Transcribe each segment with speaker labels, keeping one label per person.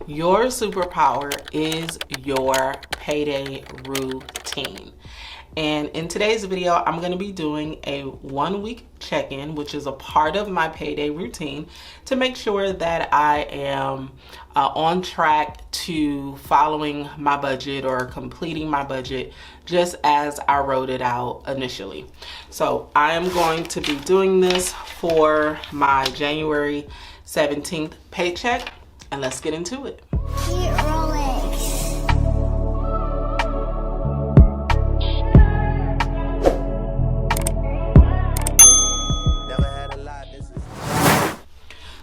Speaker 1: Your superpower is your payday routine. And in today's video, I'm going to be doing a 1-week check-in, which is a part of my payday routine, to make sure that I am on track to following my budget or completing my budget just as I wrote it out initially. So I am going to be doing this for my January 17th paycheck, and let's get into it.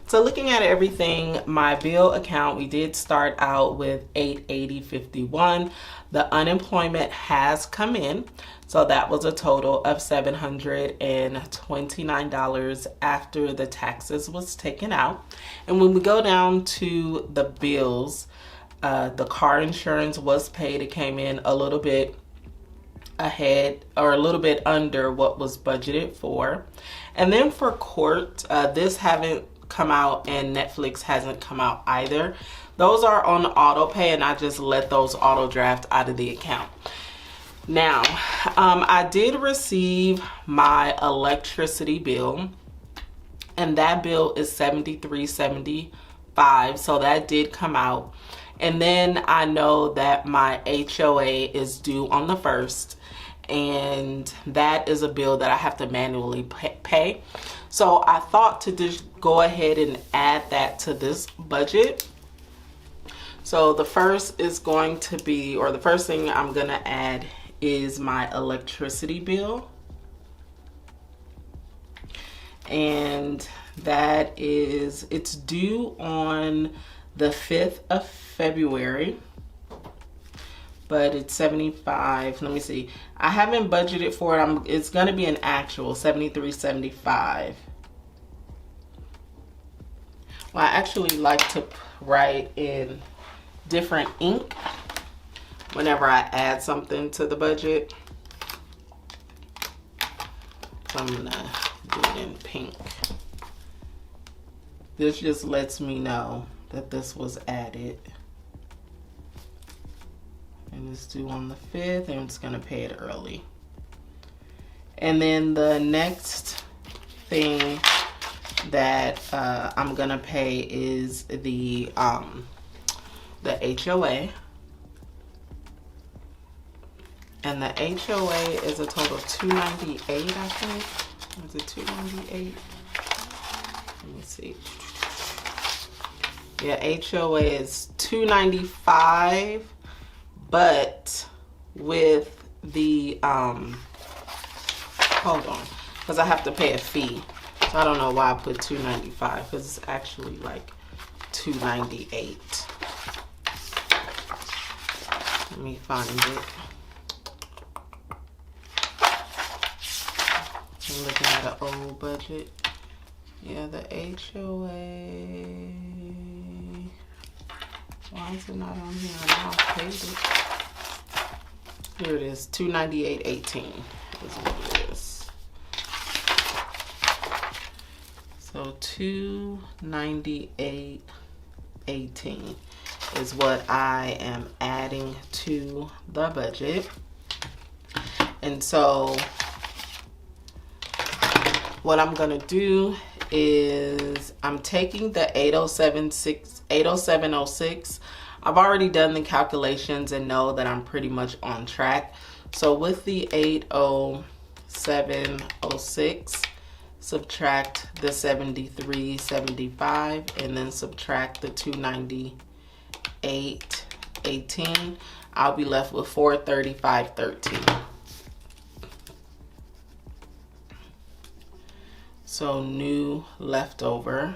Speaker 1: So looking at everything, my bill account, we did start out with $880.51. The unemployment has come in, so that was a total of $729 after the taxes was taken out. And when we go down to the bills, the car insurance was paid. It came in a little bit ahead or a little bit under what was budgeted for. And then for court, this haven't come out and Netflix hasn't come out either. Those are on auto pay, and I just let those auto draft out of the account. Now, I did receive my electricity bill, and that bill is $73.75, so that did come out. And then I know that my HOA is due on the 1st, and that is a bill that I have to manually pay. So I thought to just go ahead and add that to this budget. So the first is going to be, or the first thing I'm gonna add is my electricity bill. And that is, it's due on the 5th of February. But it's 75. Let me see. I haven't budgeted for it. It's gonna be an actual $73.75. Well, I actually like to write in different ink whenever I add something to the budget. So I'm gonna do it in pink. This just lets me know that this was added. And it's due on the 5th, and I'm just gonna pay it early. And then the next thing that I'm gonna pay is the HOA. And the HOA is a total of $298, I think. Was it $298? Let me see. Yeah, HOA is $295. But with the, hold on, because I have to pay a fee. So I don't know why I put $295, because it's actually like $298. Let me find it. I'm looking at an old budget. Yeah, the HOA. Why is it not on here? I know I paid it. Here it is, $298.18 is what it is. So $298.18 is what I am adding to the budget. And so what I'm gonna do is I'm taking the 807.06. I've already done the calculations and know that I'm pretty much on track. So with the 807.06, subtract the 73.75, and then subtract the 298.18, I'll be left with 435.13. So new leftover,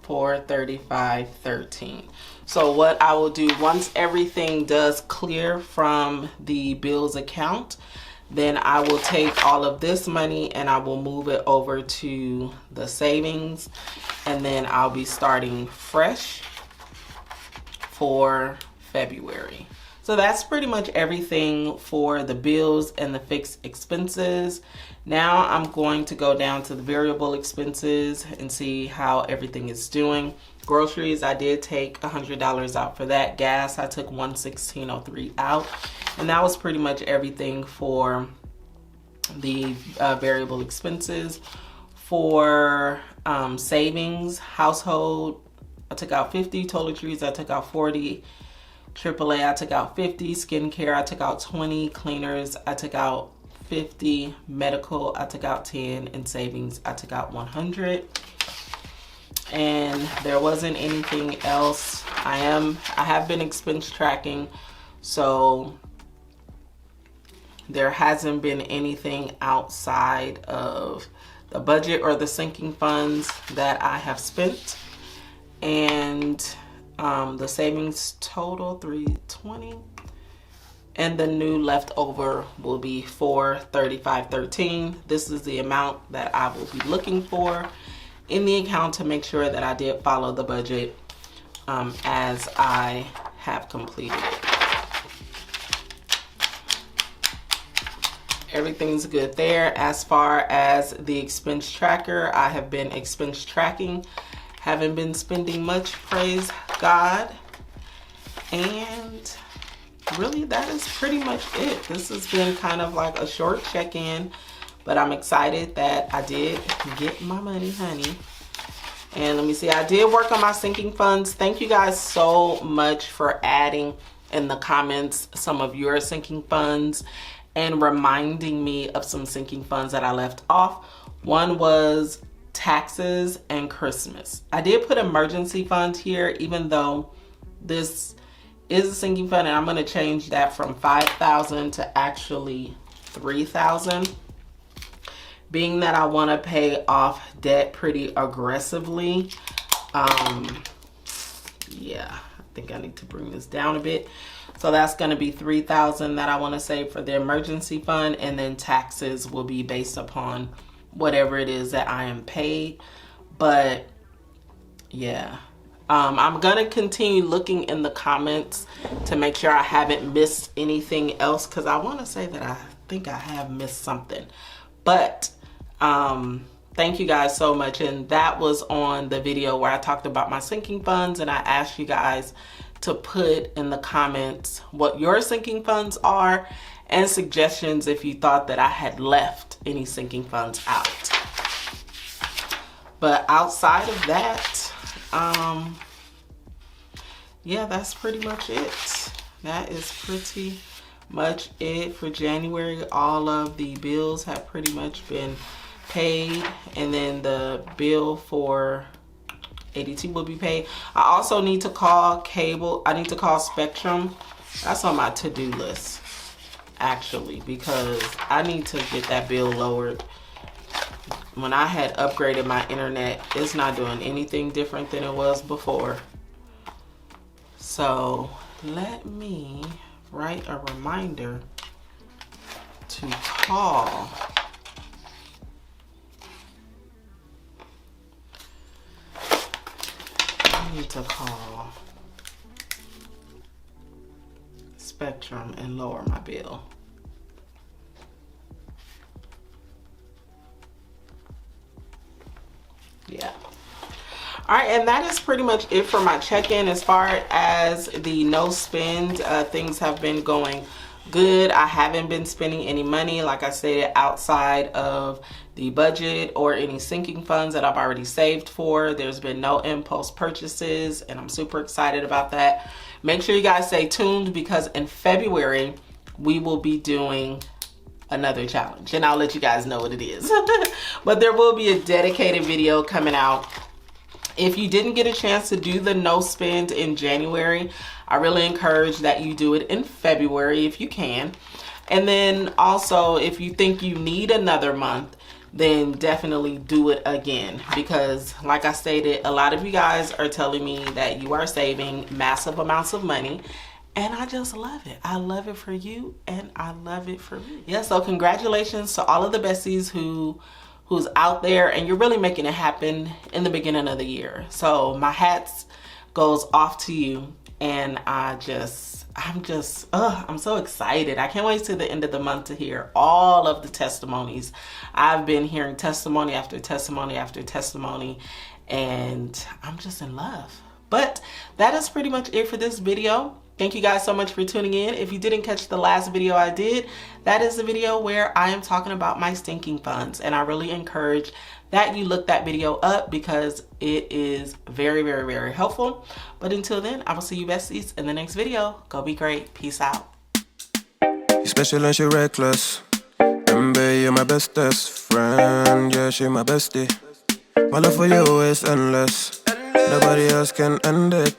Speaker 1: 435.13. So what I will do, once everything does clear from the bills account, then I will take all of this money and I will move it over to the savings, and then I'll be starting fresh for February. So that's pretty much everything for the bills and the fixed expenses. Now I'm going to go down to the variable expenses and see how everything is doing. Groceries, I did take $100 out for that. Gas, I took $116.03 out. And that was pretty much everything for the variable expenses. For savings, household, I took out 50. Toiletries, I took out 40. AAA, I took out 50. Skincare, I took out 20. Cleaners, I took out 50. Medical, I took out 10. And savings, I took out 100. And there wasn't anything else. I have been expense tracking, so there hasn't been anything outside of the budget or the sinking funds that I have spent. And the savings total $320, and the new leftover will be $435.13. This is the amount that I will be looking for in the account to make sure that I did follow the budget as I have completed it. Everything's good there. As far as the expense tracker, I have been expense tracking. Haven't been spending much, praise God. And really, that is pretty much it. This has been kind of like a short check-in, but I'm excited that I did get my money, honey. And let me see, I did work on my sinking funds. Thank you guys so much for adding in the comments some of your sinking funds and reminding me of some sinking funds that I left off. One was taxes and Christmas. I did put emergency fund here, even though this is a sinking fund, and I'm going to change that from $5,000 to actually $3,000. Being that I want to pay off debt pretty aggressively. Yeah, I think I need to bring this down a bit. So that's going to be $3,000 that I want to save for the emergency fund, and then taxes will be based upon whatever it is that I am paid. But yeah, I'm gonna continue looking in the comments to make sure I haven't missed anything else, because I want to say that I think I have missed something. But thank you guys so much. And that was on the video where I talked about my sinking funds, and I asked you guys to put in the comments what your sinking funds are and suggestions if you thought that I had left any sinking funds out. But outside of that, yeah, that's pretty much it. That is pretty much it for January. All of the bills have pretty much been paid, and then the bill for ADT will be paid. I also need to call cable. I need to call Spectrum. That's on my to-do list, actually, because I need to get that bill lowered. When I had upgraded my internet, it's not doing anything different than it was before. So let me write a reminder to call I need to call Spectrum and lower my bill. Yeah. All right, and that is pretty much it for my check-in. As far as the no spend, things have been going good. I haven't been spending any money, like I said, outside of the budget or any sinking funds that I've already saved for. There's been no impulse purchases, and I'm super excited about that. Make sure you guys stay tuned, because in February we will be doing another challenge, and I'll let you guys know what it is. But there will be a dedicated video coming out. If you didn't get a chance to do the no spend in January, I really encourage that you do it in February if you can. And then also, if you think you need another month, then definitely do it again, because like I stated, a lot of you guys are telling me that you are saving massive amounts of money, and I just love it. I love it for you, and I love it for me. Yeah, so congratulations to all of the besties who's out there, and you're really making it happen in the beginning of the year. So my hats goes off to you, and I just I'm so excited. I can't wait to the end of the month to hear all of the testimonies. I've been hearing testimony after testimony after testimony, and I'm just in love. But that is pretty much it for this video. Thank you guys so much for tuning in. If you didn't catch the last video I did, that is the video where I am talking about my stinking funds. And I really encourage that you look that video up because it is very, very, very helpful. But until then, I will see you besties in the next video. Go be great. Peace out.
Speaker 2: You're special and she reckless. Remember, you're my bestest friend. Yeah, she my bestie. My love for you is endless. Nobody else can end it.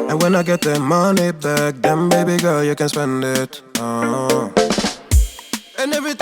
Speaker 2: And when I get the money back, then baby girl, you can spend it. And every